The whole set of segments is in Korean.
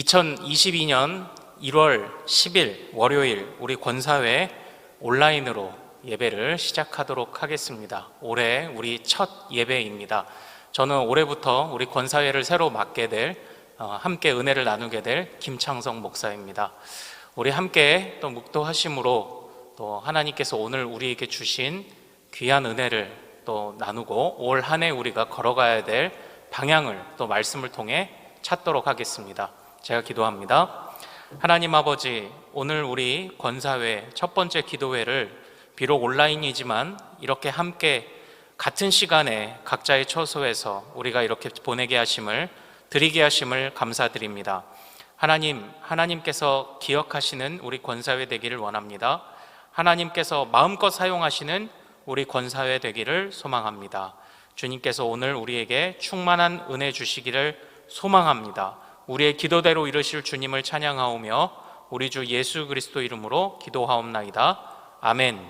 2022년 1월 10일 월요일 우리 권사회 온라인으로 예배를 시작하도록 하겠습니다. 올해 우리 첫 예배입니다. 저는 올해부터 우리 권사회를 새로 맡게 될 함께 은혜를 나누게 될 김창성 목사입니다. 우리 함께 또 묵도하심으로 또 하나님께서 오늘 우리에게 주신 귀한 은혜를 또 나누고 올 한 해 우리가 걸어가야 될 방향을 또 말씀을 통해 찾도록 하겠습니다. 제가 기도합니다. 하나님 아버지, 오늘 우리 권사회 첫 번째 기도회를 비록 온라인이지만 이렇게 함께 같은 시간에 각자의 처소에서 우리가 이렇게 보내게 하심을, 드리게 하심을 감사드립니다. 하나님께서 기억하시는 우리 권사회 되기를 원합니다. 하나님께서 마음껏 사용하시는 우리 권사회 되기를 소망합니다. 주님께서 오늘 우리에게 충만한 은혜 주시기를 소망합니다. 우리의 기도대로 이루실 주님을 찬양하오며 우리 주 예수 그리스도 이름으로 기도하옵나이다. 아멘.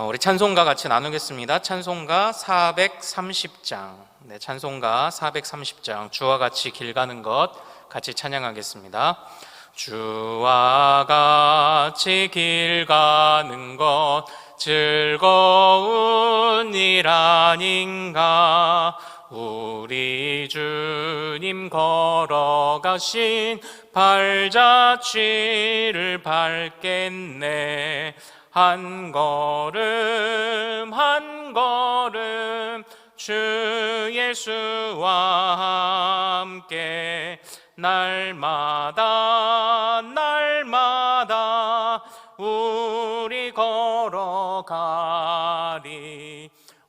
우리 찬송가 같이 나누겠습니다. 찬송가 430장. 찬송가 430장. 주와 같이 길 가는 것 같이 찬양하겠습니다. 주와 같이 길 가는 것 즐거운 일 아닌가. 우리 주님 걸어가신 발자취를 밟겠네. 한 걸음 한 걸음 주 예수와 함께 날마다 우리 걸어가리.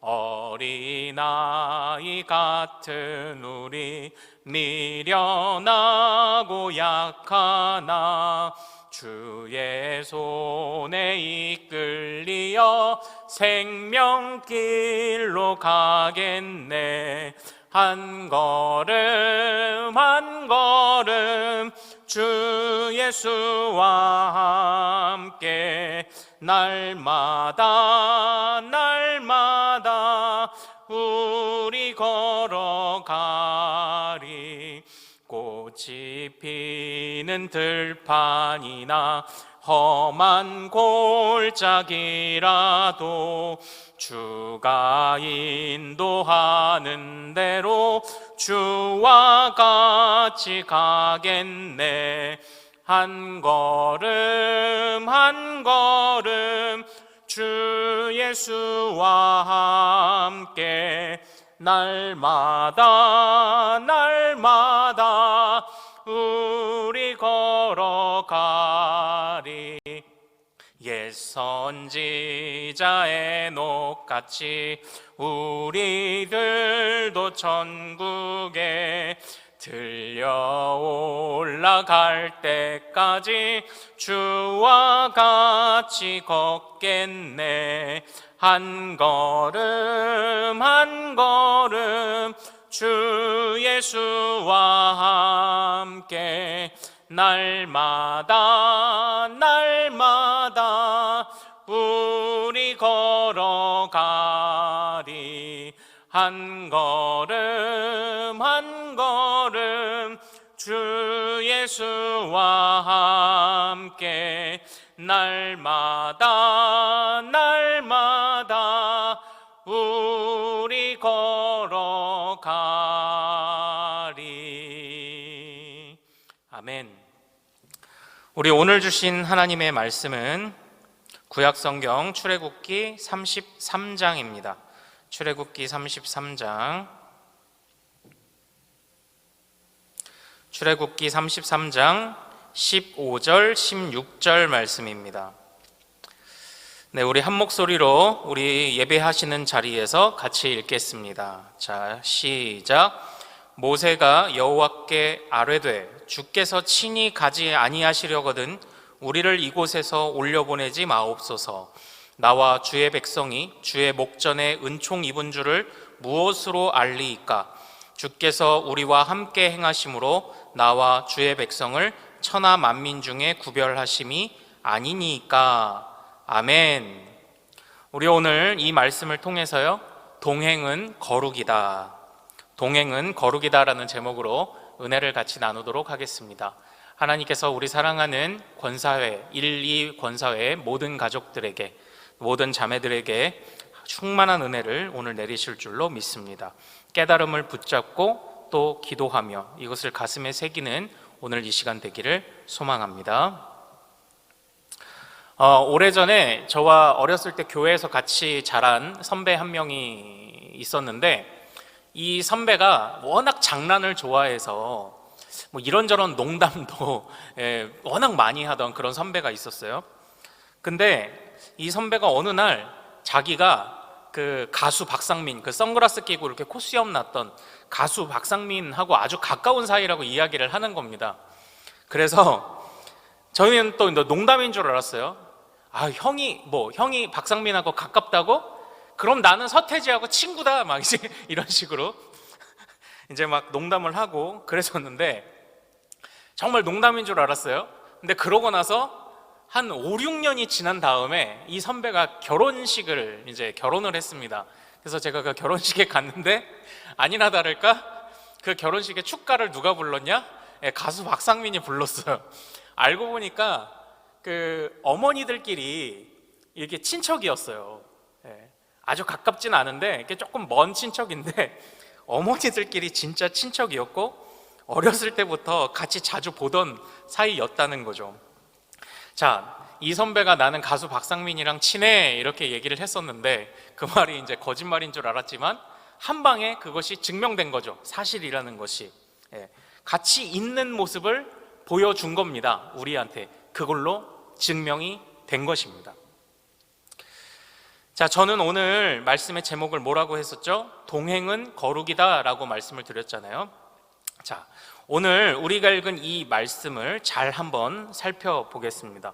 어린아이 같은 우리 미련하고 약하나 주의 손에 이끌리어 생명길로 가겠네. 한 걸음 한 걸음 주 예수와 함께 날마다 우리 걸어가리. 꽃이 피는 들판이나 험한 골짜기라도 주가 인도하는 대로 주와 같이 가겠네. 한 걸음 한 걸음 주 예수와 함께 날마다 우리 걸어가리. 옛 선지자 에녹같이 우리들도 천국에 들려 올라갈 때까지 주와 같이 걷겠네. 한 걸음 한 걸음 주 예수와 함께 날마다 우리 걸어가리. 한 걸음 한 걸음 주 예수와 함께 날마다 우리 걸어가리. 아멘. 우리 오늘 주신 하나님의 말씀은 구약성경 출애굽기 33장입니다. 출애굽기 33장. 출애굽기 33장 15절 16절 말씀입니다. 우리 한 목소리로 우리 예배하시는 자리에서 같이 읽겠습니다. 자, 시작. 모세가 여호와께 아뢰되 주께서 친히 가지 아니하시려거든 우리를 이곳에서 올려보내지 마옵소서. 나와 주의 백성이 주의 목전에 은총 입은 줄을 무엇으로 알리이까? 주께서 우리와 함께 행하심으로 나와 주의 백성을 천하 만민 중에 구별하심이 아니니까. 아멘. 우리 오늘 이 말씀을 통해서요, 동행은 거룩이다. 동행은 거룩이다라는 제목으로 은혜를 같이 나누도록 하겠습니다. 하나님께서 우리 사랑하는 권사회, 1, 2 권사회의 모든 가족들에게, 모든 자매들에게 충만한 은혜를 오늘 내리실 줄로 믿습니다. 깨달음을 붙잡고 또 기도하며 이것을 가슴에 새기는 오늘 이 시간 되기를 소망합니다. 오래전에 저와 어렸을 때 교회에서 같이 자란 선배 한 명이 있었는데, 이 선배가 워낙 장난을 좋아해서 뭐 이런저런 농담도 워낙 많이 하던 그런 선배가 있었어요. 근데 이 선배가 어느 날 자기가 그 가수 박상민, 그 선글라스 끼고 이렇게 코수염 났던 가수 박상민하고 아주 가까운 사이라고 이야기를 하는 겁니다. 그래서 저희는 또 농담인 줄 알았어요. 형이 박상민하고 가깝다고? 그럼 나는 서태지하고 친구다, 막 이제 이런 식으로 이제 막 농담을 하고 그랬었는데, 정말 농담인 줄 알았어요. 근데 그러고 나서 한 5, 6년이 지난 다음에 이 선배가 결혼을 했습니다. 그래서 제가 그 결혼식에 갔는데 아니나 다를까 그 결혼식에 축가를 누가 불렀냐? 가수 박상민이 불렀어요. 알고 보니까 그 어머니들끼리 이렇게 친척이었어요. 아주 가깝진 않은데 이렇게 조금 먼 친척인데 어머니들끼리 진짜 친척이었고 어렸을 때부터 같이 자주 보던 사이였다는 거죠. 자, 이 선배가 나는 가수 박상민이랑 친해 이렇게 얘기를 했었는데 그 말이 이제 거짓말인 줄 알았지만 한 방에 그것이 증명된 거죠. 사실이라는 것이. 같이 있는 모습을 보여준 겁니다. 우리한테. 그걸로 증명이 된 것입니다. 자, 저는 오늘 말씀의 제목을 뭐라고 했었죠? 동행은 거룩이다 라고 말씀을 드렸잖아요. 자, 오늘 우리가 읽은 이 말씀을 잘 한번 살펴보겠습니다.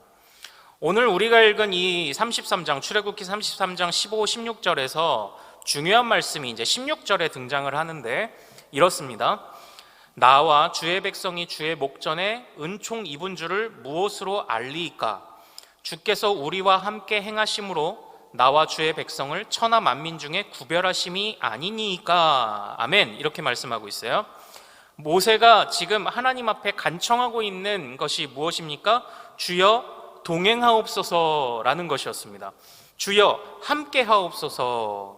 오늘 우리가 읽은 이 33장, 출애굽기 33장 15, 16절에서 중요한 말씀이 이제 16절에 등장을 하는데 이렇습니다. 나와 주의 백성이 주의 목전에 은총 입은 줄을 무엇으로 알리이까? 주께서 우리와 함께 행하심으로 나와 주의 백성을 천하 만민 중에 구별하심이 아니니까. 아멘. 이렇게 말씀하고 있어요. 모세가 지금 하나님 앞에 간청하고 있는 것이 무엇입니까? 주여 동행하옵소서라는 것이었습니다. 주여 함께 하옵소서,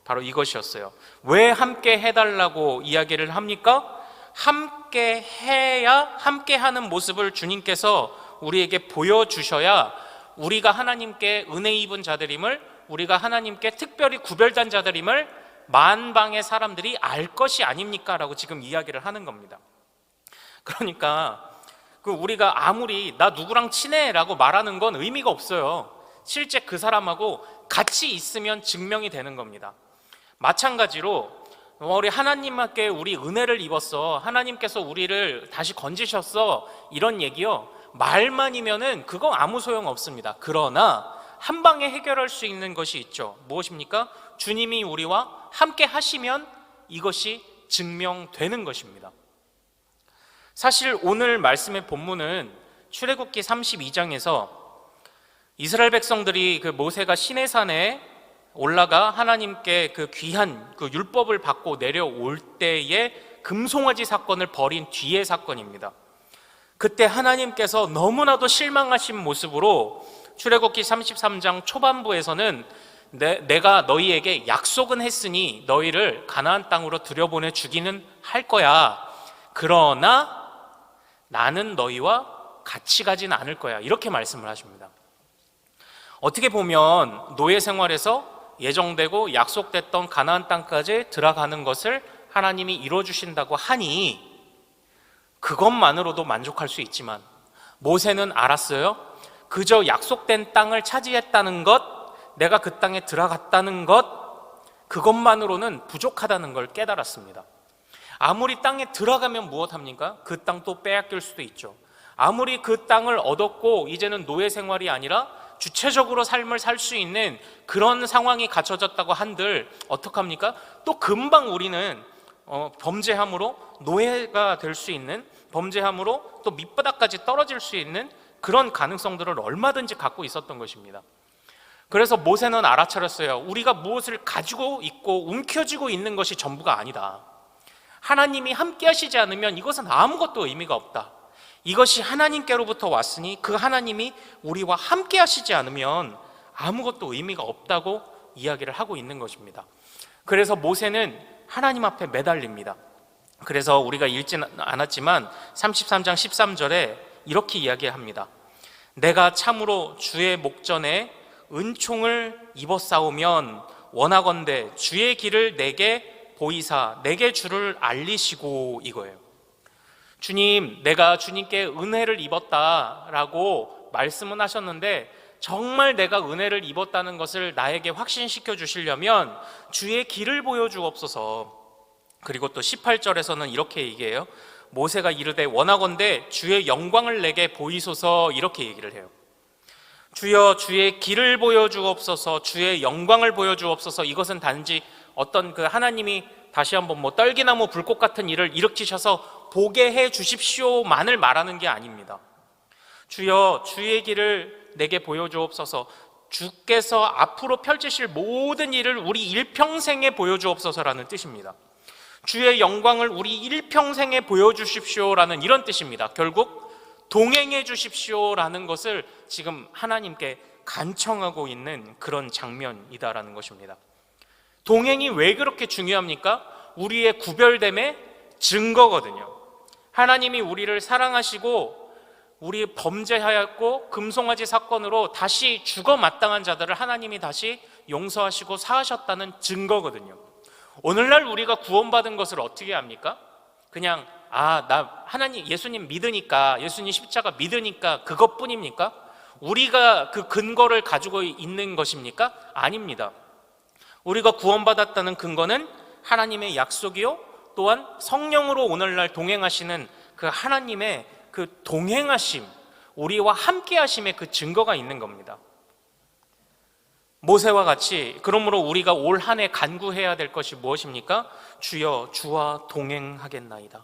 바로 이것이었어요. 왜 함께 해달라고 이야기를 합니까? 함께 해야 함께 하는 모습을 주님께서 우리에게 보여주셔야 우리가 하나님께 은혜 입은 자들임을, 우리가 하나님께 특별히 구별된 자들임을 만방의 사람들이 알 것이 아닙니까? 라고 지금 이야기를 하는 겁니다. 그러니까 우리가 아무리 나 누구랑 친해 라고 말하는 건 의미가 없어요. 실제 그 사람하고 같이 있으면 증명이 되는 겁니다. 마찬가지로 우리 하나님께 우리 은혜를 입었어, 하나님께서 우리를 다시 건지셨어, 이런 얘기요, 말만이면은 그거 아무 소용 없습니다. 그러나 한 방에 해결할 수 있는 것이 있죠. 무엇입니까? 주님이 우리와 함께 하시면 이것이 증명되는 것입니다. 사실 오늘 말씀의 본문은 출애굽기 32장에서 이스라엘 백성들이 그 모세가 시내산에 올라가 하나님께 그 귀한 그 율법을 받고 내려올 때의 금송아지 사건을 벌인 뒤의 사건입니다. 그때 하나님께서 너무나도 실망하신 모습으로 출애굽기 33장 초반부에서는 내가 너희에게 약속은 했으니 너희를 가나안 땅으로 들여보내 주기는 할 거야. 그러나 나는 너희와 같이 가진 않을 거야. 이렇게 말씀을 하십니다. 어떻게 보면 노예 생활에서 예정되고 약속됐던 가나안 땅까지 들어가는 것을 하나님이 이루어주신다고 하니 그것만으로도 만족할 수 있지만 모세는 알았어요. 그저 약속된 땅을 차지했다는 것, 내가 그 땅에 들어갔다는 것, 그것만으로는 부족하다는 걸 깨달았습니다. 아무리 땅에 들어가면 무엇합니까? 그 땅 또 빼앗길 수도 있죠. 아무리 그 땅을 얻었고 이제는 노예 생활이 아니라 주체적으로 삶을 살 수 있는 그런 상황이 갖춰졌다고 한들 어떡합니까? 또 금방 우리는 범죄함으로 노예가 될 수 있는, 범죄함으로 또 밑바닥까지 떨어질 수 있는 그런 가능성들을 얼마든지 갖고 있었던 것입니다. 그래서 모세는 알아차렸어요. 우리가 무엇을 가지고 있고 움켜쥐고 있는 것이 전부가 아니다. 하나님이 함께 하시지 않으면 이것은 아무것도 의미가 없다. 이것이 하나님께로부터 왔으니 그 하나님이 우리와 함께 하시지 않으면 아무것도 의미가 없다고 이야기를 하고 있는 것입니다. 그래서 모세는 하나님 앞에 매달립니다. 그래서 우리가 읽지는 않았지만 33장 13절에 이렇게 이야기합니다. 내가 참으로 주의 목전에 은총을 입었사오면 원하건대 주의 길을 내게 보이사 내게 주를 알리시고, 이거예요. 주님, 내가 주님께 은혜를 입었다라고 말씀은 하셨는데 정말 내가 은혜를 입었다는 것을 나에게 확신시켜 주시려면 주의 길을 보여주옵소서. 그리고 또 18절에서는 이렇게 얘기해요. 모세가 이르되 원하건대 주의 영광을 내게 보이소서, 이렇게 얘기를 해요. 주여 주의 길을 보여주옵소서, 주의 영광을 보여주옵소서. 이것은 단지 어떤 그 하나님이 다시 한번 떨기나무 불꽃 같은 일을 일으키셔서 보게 해 주십시오만을 말하는 게 아닙니다. 주여 주의 길을 내게 보여주옵소서, 주께서 앞으로 펼치실 모든 일을 우리 일평생에 보여주옵소서라는 뜻입니다. 주의 영광을 우리 일평생에 보여주십시오라는 이런 뜻입니다. 결국 동행해 주십시오라는 것을 지금 하나님께 간청하고 있는 그런 장면이다라는 것입니다. 동행이 왜 그렇게 중요합니까? 우리의 구별됨의 증거거든요. 하나님이 우리를 사랑하시고 우리 범죄하였고 금송아지 사건으로 다시 죽어 마땅한 자들을 하나님이 다시 용서하시고 사하셨다는 증거거든요. 오늘날 우리가 구원받은 것을 어떻게 합니까? 그냥 나 하나님 예수님 믿으니까, 예수님 십자가 믿으니까 그것뿐입니까? 우리가 그 근거를 가지고 있는 것입니까? 아닙니다. 우리가 구원받았다는 근거는 하나님의 약속이요, 또한 성령으로 오늘날 동행하시는 그 하나님의 그 동행하심, 우리와 함께 하심의 그 증거가 있는 겁니다. 모세와 같이 그러므로 우리가 올 한 해 간구해야 될 것이 무엇입니까? 주여 주와 동행하겠나이다.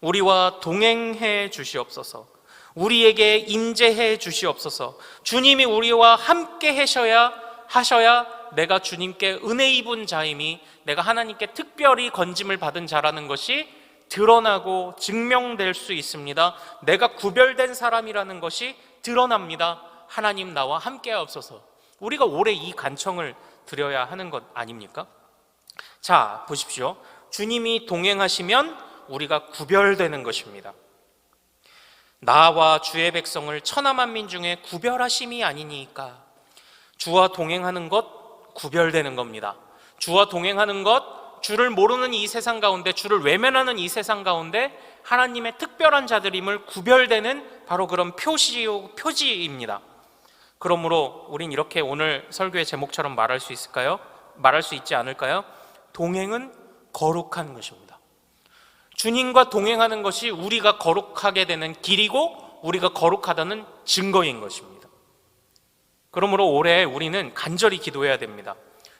우리와 동행해 주시옵소서. 우리에게 임재해 주시옵소서. 주님이 우리와 함께 하셔야 내가 주님께 은혜 입은 자임이, 내가 하나님께 특별히 건짐을 받은 자라는 것이 드러나고 증명될 수 있습니다. 내가 구별된 사람이라는 것이 드러납니다. 하나님 나와 함께 하옵소서. 우리가 올해 이 간청을 드려야 하는 것 아닙니까? 자, 보십시오. 주님이 동행하시면 우리가 구별되는 것입니다. 나와 주의 백성을 천하만민 중에 구별하심이 아니니까. 주와 동행하는 것 구별되는 겁니다. 주와 동행하는 것, 주를 모르는 이 세상 가운데, 주를 외면하는 이 세상 가운데 하나님의 특별한 자들임을 구별되는 바로 그런 표지입니다. 그러므로 우린 이렇게 오늘 설교의 제목처럼 말할 수 있을까요? 말할 수 있지 않을까요? 동행은 거룩한 것입니다. 주님과 동행하는 것이 우리가 거룩하게 되는 길이고 우리가 거룩하다는 증거인 것입니다. 그러므로 올해 우리는 간절히 기도해야 됩니다.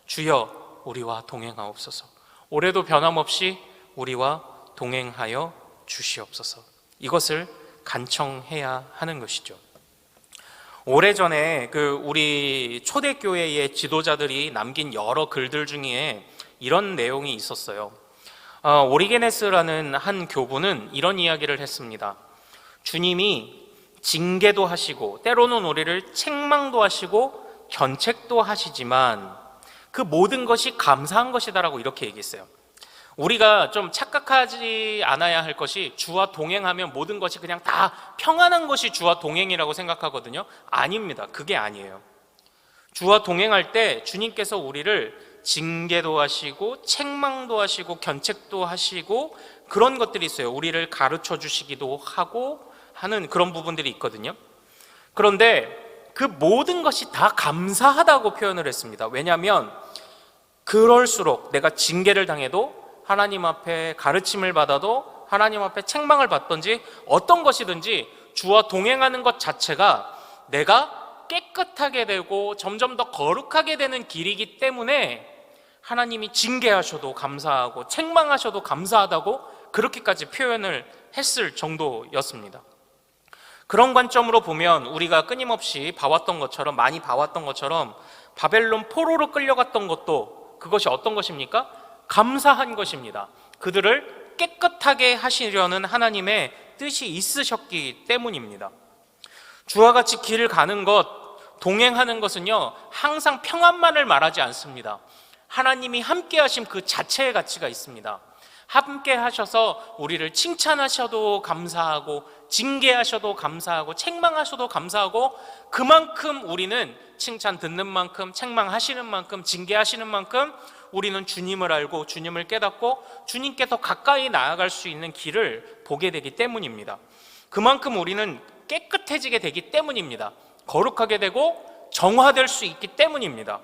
주여 우리와 동행하옵소서. 올해도 변함없이 우리와 동행하여 주시옵소서. 이것을 간청해야 하는 것이죠. 오래전에 우리 초대교회의 지도자들이 남긴 여러 글들 중에 이런 내용이 있었어요. 오리게네스라는 한 교부는 이런 이야기를 했습니다. 주님이 징계도 하시고 때로는 우리를 책망도 하시고 견책도 하시지만 그 모든 것이 감사한 것이다라고 이렇게 얘기했어요. 우리가 좀 착각하지 않아야 할 것이, 주와 동행하면 모든 것이 그냥 다 평안한 것이 주와 동행이라고 생각하거든요. 아닙니다. 그게 아니에요. 주와 동행할 때 주님께서 우리를 징계도 하시고 책망도 하시고 견책도 하시고 그런 것들이 있어요. 우리를 가르쳐 주시기도 하고 하는 그런 부분들이 있거든요. 그런데 그 모든 것이 다 감사하다고 표현을 했습니다. 왜냐하면 그럴수록 내가 징계를 당해도, 하나님 앞에 가르침을 받아도, 하나님 앞에 책망을 받든지 어떤 것이든지 주와 동행하는 것 자체가 내가 깨끗하게 되고 점점 더 거룩하게 되는 길이기 때문에 하나님이 징계하셔도 감사하고 책망하셔도 감사하다고 그렇게까지 표현을 했을 정도였습니다. 그런 관점으로 보면 우리가 끊임없이 많이 봐왔던 것처럼 바벨론 포로로 끌려갔던 것도 그것이 어떤 것입니까? 감사한 것입니다. 그들을 깨끗하게 하시려는 하나님의 뜻이 있으셨기 때문입니다. 주와 같이 길을 가는 것, 동행하는 것은요, 항상 평안만을 말하지 않습니다. 하나님이 함께 하심 그 자체의 가치가 있습니다. 함께 하셔서 우리를 칭찬하셔도 감사하고, 징계하셔도 감사하고, 책망하셔도 감사하고, 그만큼 우리는 칭찬 듣는 만큼, 책망하시는 만큼, 징계하시는 만큼 우리는 주님을 알고 주님을 깨닫고 주님께 더 가까이 나아갈 수 있는 길을 보게 되기 때문입니다. 그만큼 우리는 깨끗해지게 되기 때문입니다. 거룩하게 되고 정화될 수 있기 때문입니다.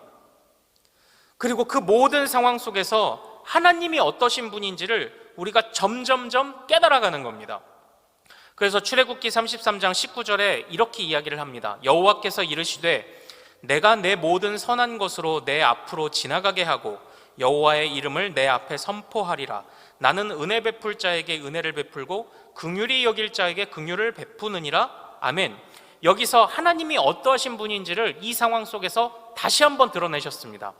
그리고 그 모든 상황 속에서 하나님이 어떠신 분인지를 우리가 점점점 깨달아가는 겁니다. 그래서 출애굽기 33장 19절에 이렇게 이야기를 합니다. 여호와께서 이르시되 내가 내 모든 선한 것으로 내 앞으로 지나가게 하고 여호와의 이름을 내 앞에 선포하리라. 나는 은혜 베풀 자에게 은혜를 베풀고 긍휼히 여길 자에게 긍휼을 베푸느니라. 아멘. 여기서 하나님이 어떠하신 분인지를 이 상황 속에서 다시 한번 드러내셨습니다.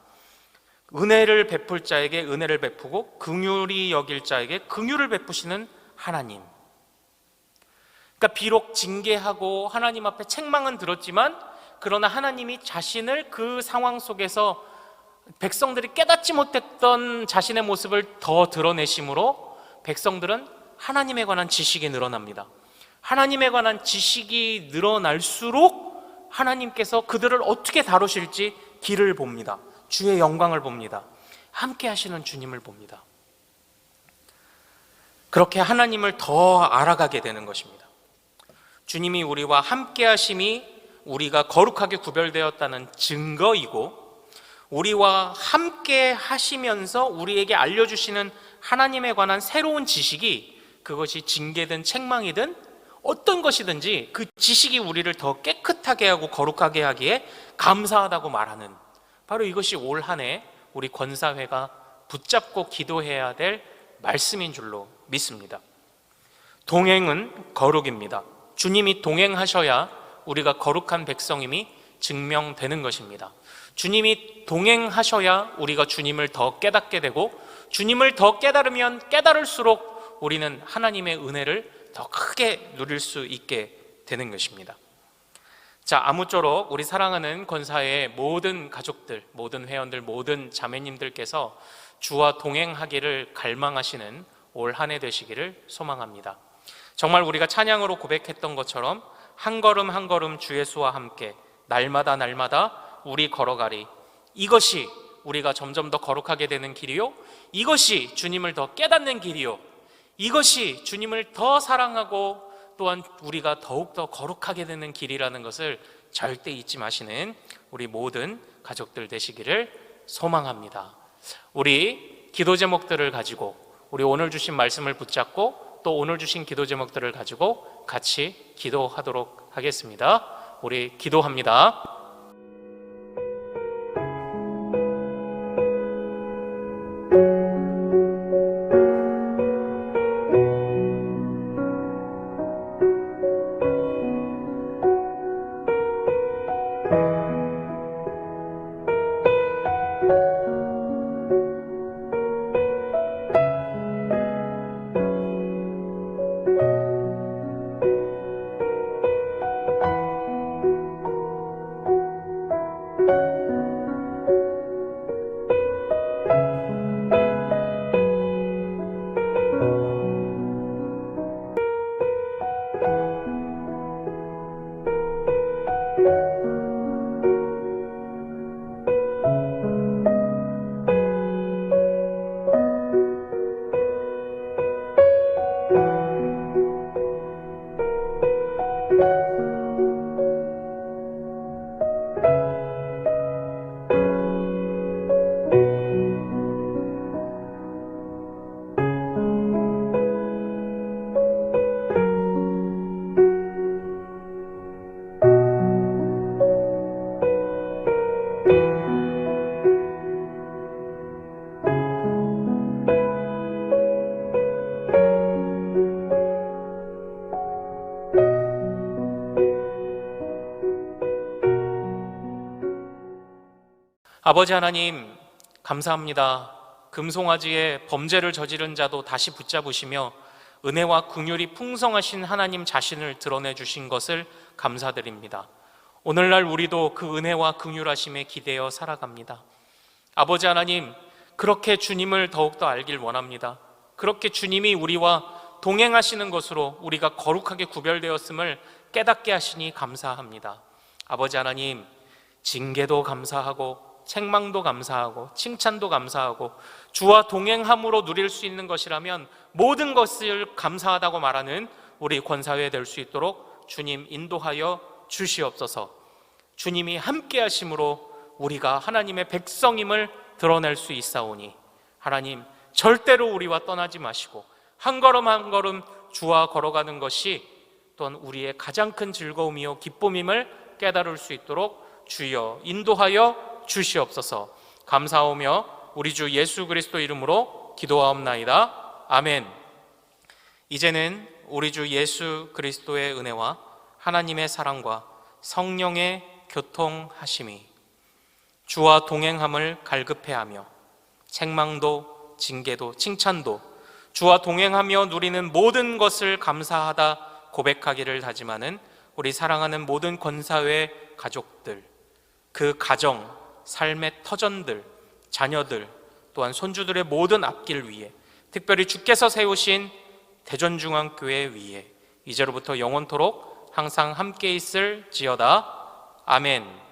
은혜를 베풀 자에게 은혜를 베푸고 긍휼히 여길 자에게 긍휼을 베푸시는 하나님. 그러니까 비록 징계하고 하나님 앞에 책망은 들었지만, 그러나 하나님이 자신을 그 상황 속에서 백성들이 깨닫지 못했던 자신의 모습을 더 드러내심으로 백성들은 하나님에 관한 지식이 늘어납니다. 하나님에 관한 지식이 늘어날수록 하나님께서 그들을 어떻게 다루실지 길을 봅니다. 주의 영광을 봅니다. 함께 하시는 주님을 봅니다. 그렇게 하나님을 더 알아가게 되는 것입니다. 주님이 우리와 함께 하심이 우리가 거룩하게 구별되었다는 증거이고, 우리와 함께 하시면서 우리에게 알려주시는 하나님에 관한 새로운 지식이, 그것이 징계든 책망이든 어떤 것이든지 그 지식이 우리를 더 깨끗하게 하고 거룩하게 하기에 감사하다고 말하는, 바로 이것이 올 한 해 우리 권사회가 붙잡고 기도해야 될 말씀인 줄로 믿습니다. 동행은 거룩입니다. 주님이 동행하셔야 우리가 거룩한 백성임이 증명되는 것입니다. 주님이 동행하셔야 우리가 주님을 더 깨닫게 되고, 주님을 더 깨달으면 깨달을수록 우리는 하나님의 은혜를 더 크게 누릴 수 있게 되는 것입니다. 자, 아무쪼록 우리 사랑하는 권사의 모든 가족들, 모든 회원들, 모든 자매님들께서 주와 동행하기를 갈망하시는 올 한 해 되시기를 소망합니다. 정말 우리가 찬양으로 고백했던 것처럼 한 걸음 한 걸음 주 예수와 함께 날마다 날마다 우리 걸어가리. 이것이 우리가 점점 더 거룩하게 되는 길이요, 이것이 주님을 더 깨닫는 길이요, 이것이 주님을 더 사랑하고 또한 우리가 더욱더 거룩하게 되는 길이라는 것을 절대 잊지 마시는 우리 모든 가족들 되시기를 소망합니다. 우리 기도 제목들을 가지고, 우리 오늘 주신 말씀을 붙잡고 또 오늘 주신 기도 제목들을 가지고 같이 기도하도록 하겠습니다. 우리 기도합니다. 아버지 하나님, 감사합니다. 금송아지의 범죄를 저지른 자도 다시 붙잡으시며 은혜와 긍휼이 풍성하신 하나님 자신을 드러내 주신 것을 감사드립니다. 오늘날 우리도 그 은혜와 긍휼하심에 기대어 살아갑니다. 아버지 하나님, 그렇게 주님을 더욱더 알길 원합니다. 그렇게 주님이 우리와 동행하시는 것으로 우리가 거룩하게 구별되었음을 깨닫게 하시니 감사합니다. 아버지 하나님, 징계도 감사하고 책망도 감사하고 칭찬도 감사하고 주와 동행함으로 누릴 수 있는 것이라면 모든 것을 감사하다고 말하는 우리 권사회 될 수 있도록 주님 인도하여 주시옵소서. 주님이 함께 하심으로 우리가 하나님의 백성임을 드러낼 수 있사오니 하나님, 절대로 우리와 떠나지 마시고 한 걸음 한 걸음 주와 걸어가는 것이 또한 우리의 가장 큰 즐거움이요 기쁨임을 깨달을 수 있도록 주여 인도하여 주시옵소서. 감사하며 우리 주 예수 그리스도 이름으로 기도하옵나이다. 아멘. 이제는 우리 주 예수 그리스도의 은혜와 하나님의 사랑과 성령의 교통하심이 주와 동행함을 갈급해하며 책망도 징계도 칭찬도 주와 동행하며 누리는 모든 것을 감사하다 고백하기를 다짐하는 우리 사랑하는 모든 권사회 가족들, 그 가정, 삶의 터전들, 자녀들, 또한 손주들의 모든 앞길 위에, 특별히 주께서 세우신 대전중앙교회 위에 이제로부터 영원토록 항상 함께 있을지어다. 아멘.